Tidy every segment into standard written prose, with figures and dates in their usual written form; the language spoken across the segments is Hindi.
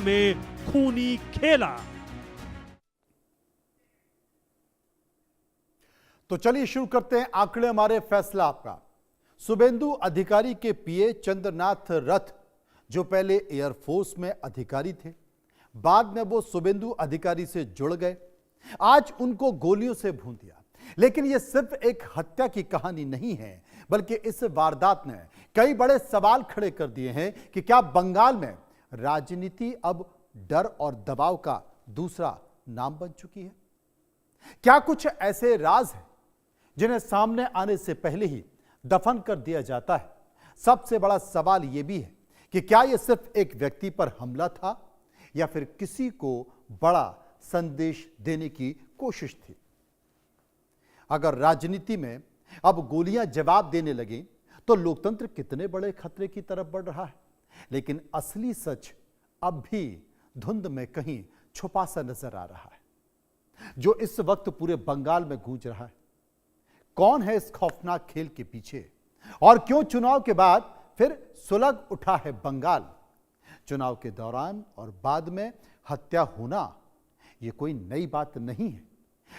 में खूनी खेला। तो चलिए शुरू करते हैं आंकड़े हमारे फैसला आपका। शुभेंदु अधिकारी के पीए चंद्रनाथ रथ, जो पहले एयरफोर्स में अधिकारी थे, बाद में वो शुभेंदु अधिकारी से जुड़ गए। आज उनको गोलियों से भून दिया। लेकिन यह सिर्फ एक हत्या की कहानी नहीं है, बल्कि इस वारदात ने कई बड़े सवाल खड़े कर दिए हैं कि क्या बंगाल में राजनीति अब डर और दबाव का दूसरा नाम बन चुकी है? क्या कुछ ऐसे राज हैं जिन्हें सामने आने से पहले ही दफन कर दिया जाता है? सबसे बड़ा सवाल यह भी है कि क्या यह सिर्फ एक व्यक्ति पर हमला था या फिर किसी को बड़ा संदेश देने की कोशिश थी? अगर राजनीति में अब गोलियां जवाब देने लगी तो लोकतंत्र कितने बड़े खतरे की तरफ बढ़ रहा है। लेकिन असली सच अब भी धुंध में कहीं छुपा सा नजर आ रहा है, जो इस वक्त पूरे बंगाल में गूंज रहा है। कौन है इस खौफनाक खेल के पीछे और क्यों चुनाव के बाद फिर सुलग उठा है बंगाल? चुनाव के दौरान और बाद में हत्या होना यह कोई नई बात नहीं है,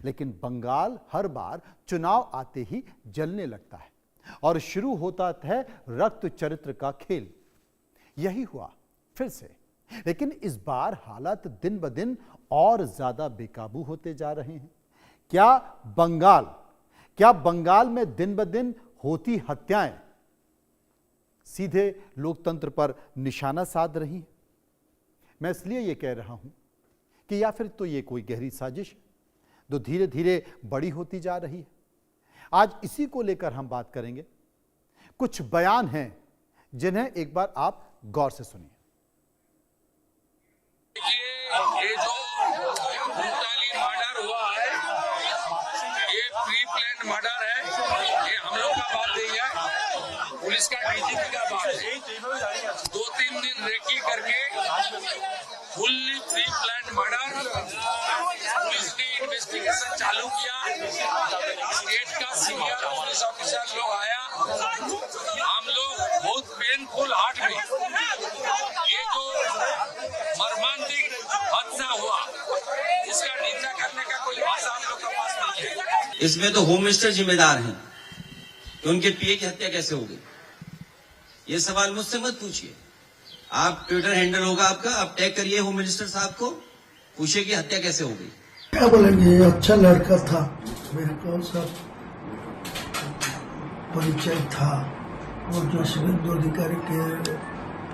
लेकिन बंगाल हर बार चुनाव आते ही जलने लगता है और शुरू होता है रक्त चरित्र का खेल। यही हुआ फिर से, लेकिन इस बार हालात दिन ब दिन और ज्यादा बेकाबू होते जा रहे हैं। क्या बंगाल में दिन ब दिन होती हत्याएं सीधे लोकतंत्र पर निशाना साध रही हैं? मैं इसलिए यह कह रहा हूं कि या फिर तो यह कोई गहरी साजिश जो धीरे धीरे बड़ी होती जा रही है। आज इसी को लेकर हम बात करेंगे। कुछ बयान हैं जिन्हें एक बार आप गौर से सुनिए। ये जो ब्रूटली मर्डर हुआ है, ये प्री प्लान मर्डर है। ये हम लोग का बात नहीं है, पुलिस का डीजीपी का बात है। 2-3 दिन रेकी करके fully pre plan murder, police ने इन्वेस्टिगेशन चालू किया। स्टेट का सीनियर पुलिस ऑफिसर लोग आया, हम लोग बहुत पेनफुल हार्ट में ये जो मर्मांतिक हादसा हुआ, इसका निंदा करने का कोई भाषा हम लोग के पास नहीं है। इसमें तो होम मिनिस्टर जिम्मेदार हैं कि उनके पीए की हत्या कैसे हो गई। ये सवाल मुझसे मत पूछिए। आप ट्विटर हैंडल होगा आपका, आप टैग करिए होम मिनिस्टर साहब को, पूछिए कि हत्या कैसे हो गई। क्या बोलेंगे, अच्छा लड़का था, मेरे को सब परिचय था। और जो शुभेंदु अधिकारी के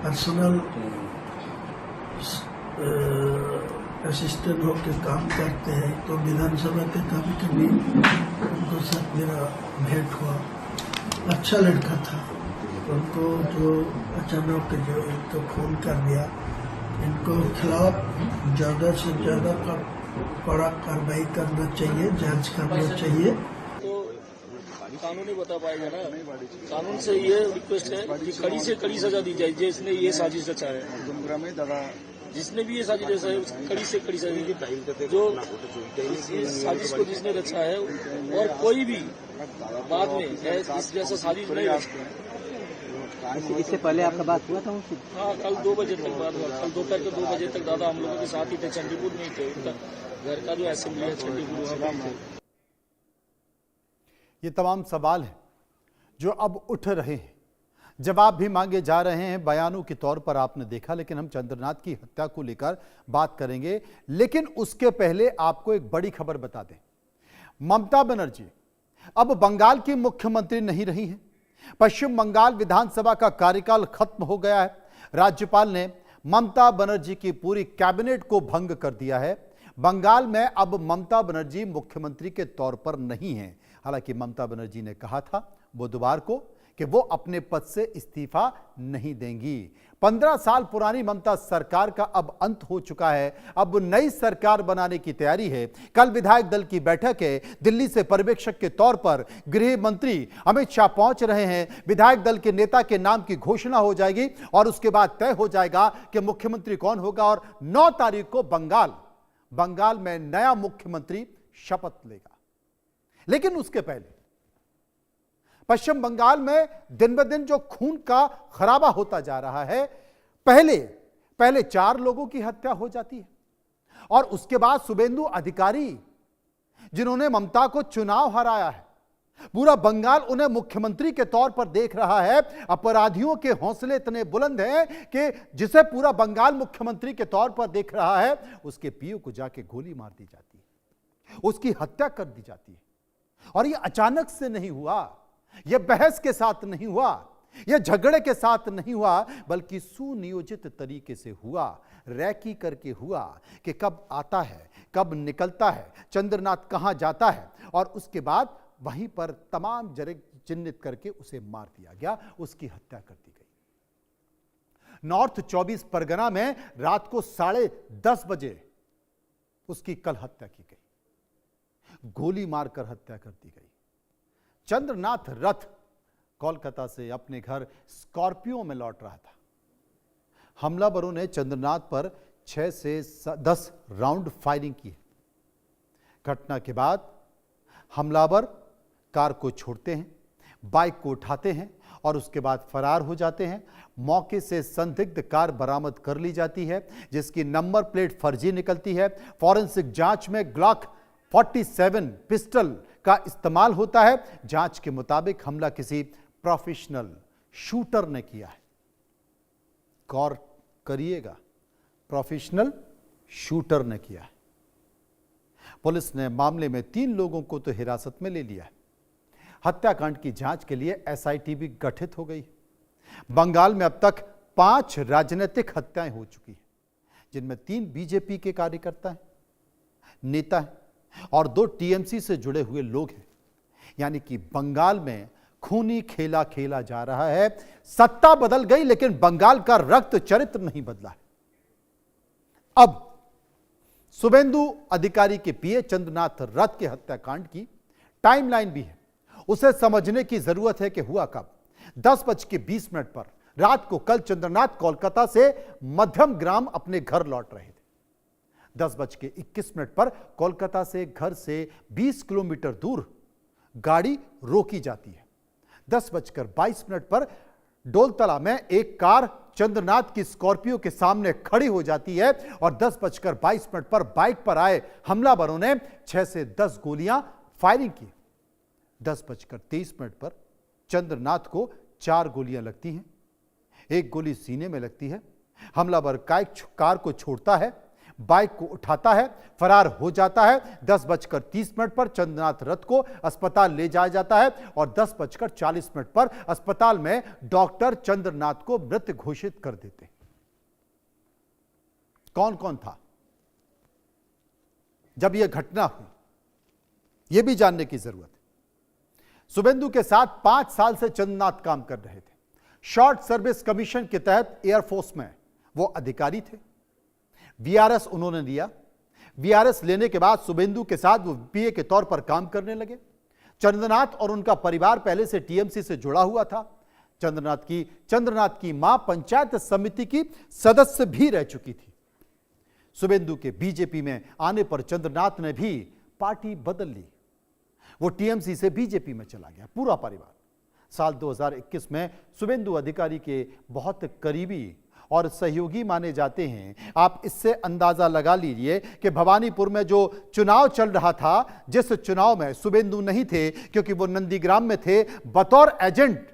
पर्सनल असिस्टेंट होकर काम करते हैं, तो विधानसभा पे कभी कभी उनको साथ मेरा भेंट हुआ। अच्छा लड़का था। उनको जो अचानक जो इनको खून कर दिया, इनको खिलाफ ज्यादा से ज्यादा कड़ा कार्रवाई करना चाहिए, जांच करना चाहिए। तो कानून ही बता पाएगा ना। कानून से ये रिक्वेस्ट है कि कड़ी से कड़ी सजा दी जाए जिसने ये साजिश रचा है। जिसने भी ये साजिश रचा है उसकी कड़ी से कड़ी सजा, जो इस साजिश को जिसने रचा है, और कोई भी बाद में इस जैसा साजिश नहीं रचते। इससे पहले आपका बात हुआ था उनसे? हाँ, कल 2 बजे तक बात हुआ। कल दोपहर के 2 बजे तक दादा हम लोगों के साथ ही थे, चंडीपुर में ही थे। उनका घर का जो असेंबली है चंडीपुर, वहाँ थे। ये तमाम सवाल हैं जो अब उठ रहे हैं, जवाब भी मांगे जा रहे हैं बयानों के तौर पर, आपने देखा। लेकिन हम चंद्रनाथ की हत्या को लेकर बात करेंगे, लेकिन उसके पहले आपको एक बड़ी खबर बता दें। ममता बनर्जी अब बंगाल की मुख्यमंत्री नहीं रही हैं। पश्चिम बंगाल विधानसभा का कार्यकाल खत्म हो गया है। राज्यपाल ने ममता बनर्जी की पूरी कैबिनेट को भंग कर दिया है। बंगाल में अब ममता बनर्जी मुख्यमंत्री के तौर पर नहीं है। हालांकि ममता बनर्जी ने कहा था बुधवार को कि वो अपने पद से इस्तीफा नहीं देंगी। 15 साल पुरानी ममता सरकार का अब अंत हो चुका है। अब नई सरकार बनाने की तैयारी है। कल विधायक दल की बैठक है। दिल्ली से पर्यवेक्षक के तौर पर गृह मंत्री अमित शाह पहुंच रहे हैं। विधायक दल के नेता के नाम की घोषणा हो जाएगी और उसके बाद तय हो जाएगा कि मुख्यमंत्री कौन होगा। और 9 तारीख को बंगाल में नया मुख्यमंत्री शपथ लेगा। लेकिन उसके पहले पश्चिम बंगाल में दिन ब दिन जो खून का खराबा होता जा रहा है, पहले पहले 4 लोगों की हत्या हो जाती है और उसके बाद शुभेंदु अधिकारी जिन्होंने ममता को चुनाव हराया है, पूरा बंगाल उन्हें मुख्यमंत्री के तौर पर देख रहा है। अपराधियों के हौसले इतने बुलंद हैं कि जिसे पूरा बंगाल मुख्यमंत्री के तौर पर देख रहा है, उसके पीओ को जाके गोली मार दी जाती है, उसकी हत्या कर दी जाती है। और यह अचानक से नहीं हुआ, यह बहस के साथ नहीं हुआ, यह झगड़े के साथ नहीं हुआ, बल्कि सुनियोजित तरीके से हुआ, रैकी करके हुआ कि कब आता है, कब निकलता है, चंद्रनाथ कहां जाता है, और उसके बाद वहीं पर तमाम जगह चिन्हित करके उसे मार दिया गया, उसकी हत्या कर दी गई। नॉर्थ 24 परगना में रात को 10:30 बजे उसकी कल हत्या की गई, गोली मारकर हत्या कर दी गई। चंद्रनाथ रथ कोलकाता से अपने घर स्कॉर्पियो में लौट रहा था। हमलावरों ने चंद्रनाथ पर 6 से 10 राउंड फायरिंग की। घटना के बाद हमलावर कार को छोड़ते हैं, बाइक को उठाते हैं और उसके बाद फरार हो जाते हैं। मौके से संदिग्ध कार बरामद कर ली जाती है, जिसकी नंबर प्लेट फर्जी निकलती है। फॉरेंसिक जांच में ग्लॉक 47 पिस्टल का इस्तेमाल होता है। जांच के मुताबिक हमला किसी प्रोफेशनल शूटर ने किया है। गौर करिएगा, प्रोफेशनल शूटर ने किया है। पुलिस ने मामले में 3 लोगों को तो हिरासत में ले लिया है। हत्याकांड की जांच के लिए एसआईटी भी गठित हो गई। बंगाल में अब तक 5 राजनीतिक हत्याएं हो चुकी हैं, जिनमें 3 बीजेपी के कार्यकर्ता हैं, नेता हैं और 2 टीएमसी से जुड़े हुए लोग हैं। यानी कि बंगाल में खूनी खेला खेला जा रहा है। सत्ता बदल गई लेकिन बंगाल का रक्त चरित्र नहीं बदला है। अब शुभेंदु अधिकारी के पीए चंद्रनाथ रथ के हत्याकांड की टाइमलाइन भी है, उसे समझने की जरूरत है कि हुआ कब। 10:20 पर रात को कल चंद्रनाथ कोलकाता से मध्यम ग्राम अपने घर लौट रहे थे। 10:21 पर कोलकाता से घर से 20 किलोमीटर दूर गाड़ी रोकी जाती है। 10:22 पर डोलतला में एक कार चंद्रनाथ की स्कॉर्पियो के सामने खड़ी हो जाती है और 10:22 पर बाइक पर आए हमलावरों ने 6 से 10 गोलियां फायरिंग की। 10:23 पर चंद्रनाथ को 4 गोलियां लगती हैं, एक गोली सीने में लगती है। हमलावर कार को छोड़ता है, बाइक को उठाता है, फरार हो जाता है। 10:30 पर चंद्रनाथ रथ को अस्पताल ले जाया जाता है और 10:40 पर अस्पताल में डॉक्टर चंद्रनाथ को मृत घोषित कर देते। कौन कौन था जब यह घटना हुई, यह भी जानने की जरूरत है। शुभेंदु के साथ 5 साल से चंद्रनाथ काम कर रहे थे। शॉर्ट सर्विस कमीशन के तहत एयरफोर्स में वो अधिकारी थे। वीआरएस उन्होंने लिया। वीआरएस लेने के बाद शुभेंदु के साथ वो पीए के तौर पर काम करने लगे। चंद्रनाथ और उनका परिवार पहले से टीएमसी से जुड़ा हुआ था। चंद्रनाथ की मां पंचायत समिति की सदस्य भी रह चुकी थी। शुभेंदु के बीजेपी में आने पर चंद्रनाथ ने भी पार्टी बदल ली। वो टीएमसी से बीजेपी में चला गया, पूरा परिवार। साल 2021 में शुभेंदु अधिकारी के बहुत करीबी और सहयोगी माने जाते हैं। आप इससे अंदाजा लगा लीजिए कि भवानीपुर में जो चुनाव चल रहा था, जिस चुनाव में शुभेंदु नहीं थे क्योंकि वो नंदीग्राम में थे बतौर एजेंट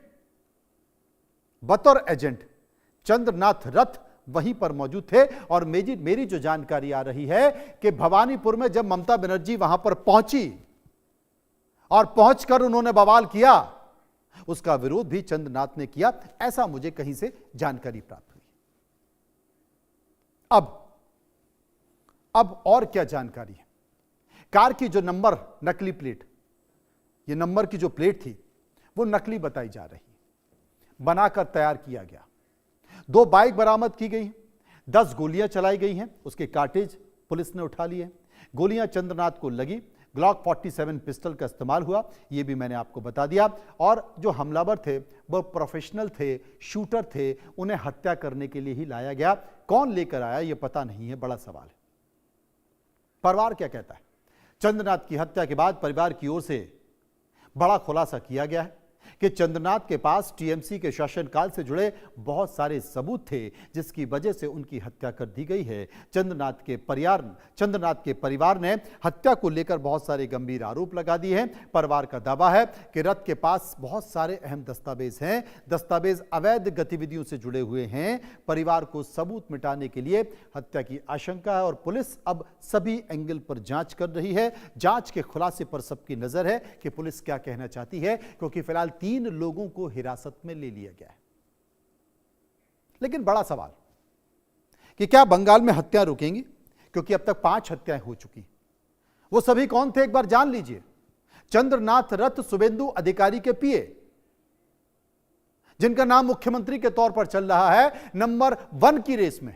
चंद्रनाथ रथ वहीं पर मौजूद थे। और मेरी जो जानकारी आ रही है कि भवानीपुर में जब ममता बनर्जी वहां पर पहुंची और पहुंचकर उन्होंने बवाल किया, उसका विरोध भी चंद्रनाथ ने किया, ऐसा मुझे कहीं से जानकारी प्राप्त हुई। अब और क्या जानकारी है। कार की जो नंबर नकली प्लेट, ये नंबर की जो प्लेट थी वो नकली बताई जा रही है, बनाकर तैयार किया गया। 2 बाइक बरामद की गई हैं, 10 गोलियां चलाई गई हैं, उसके कार्टेज पुलिस ने उठा लिए। गोलियां चंद्रनाथ को लगी। ग्लॉक 47 पिस्टल का इस्तेमाल हुआ, यह भी मैंने आपको बता दिया। और जो हमलावर थे वो प्रोफेशनल थे, शूटर थे, उन्हें हत्या करने के लिए ही लाया गया। कौन लेकर आया यह पता नहीं है, बड़ा सवाल है। परिवार क्या कहता है? चंद्रनाथ की हत्या के बाद परिवार की ओर से बड़ा खुलासा किया गया है कि चंद्रनाथ के पास टीएमसी के शासनकाल से जुड़े बहुत सारे सबूत थे, जिसकी वजह से उनकी हत्या कर दी गई है। चंद्रनाथ के परिवार ने हत्या को लेकर बहुत सारे गंभीर आरोप लगा दिए हैं। परिवार का दावा है कि रथ के पास बहुत सारे अहम दस्तावेज हैं, दस्तावेज अवैध गतिविधियों से जुड़े हुए हैं। परिवार को सबूत मिटाने के लिए हत्या की आशंका है और पुलिस अब सभी एंगल पर जांच कर रही है। जांच के खुलासे पर सबकी नजर है कि पुलिस क्या कहना चाहती है, क्योंकि फिलहाल 3 लोगों को हिरासत में ले लिया गया है। लेकिन बड़ा सवाल कि क्या बंगाल में हत्या रुकेंगी, क्योंकि अब तक 5 हत्याएं हो चुकी। वो सभी कौन थे, एक बार जान लीजिए। चंद्रनाथ रथ शुभेंदु अधिकारी के पीए, जिनका नाम मुख्यमंत्री के तौर पर चल रहा है नंबर 1 की रेस में।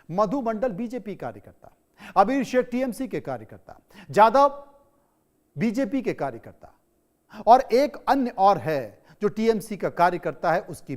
मधु मंडल बीजेपी कार्यकर्ता, अबीर शेख टीएमसी के कार्यकर्ता, जादव बीजेपी के कार्यकर्ता और एक अन्य और है जो टीएमसी का कार्यकर्ता है, उसकी भी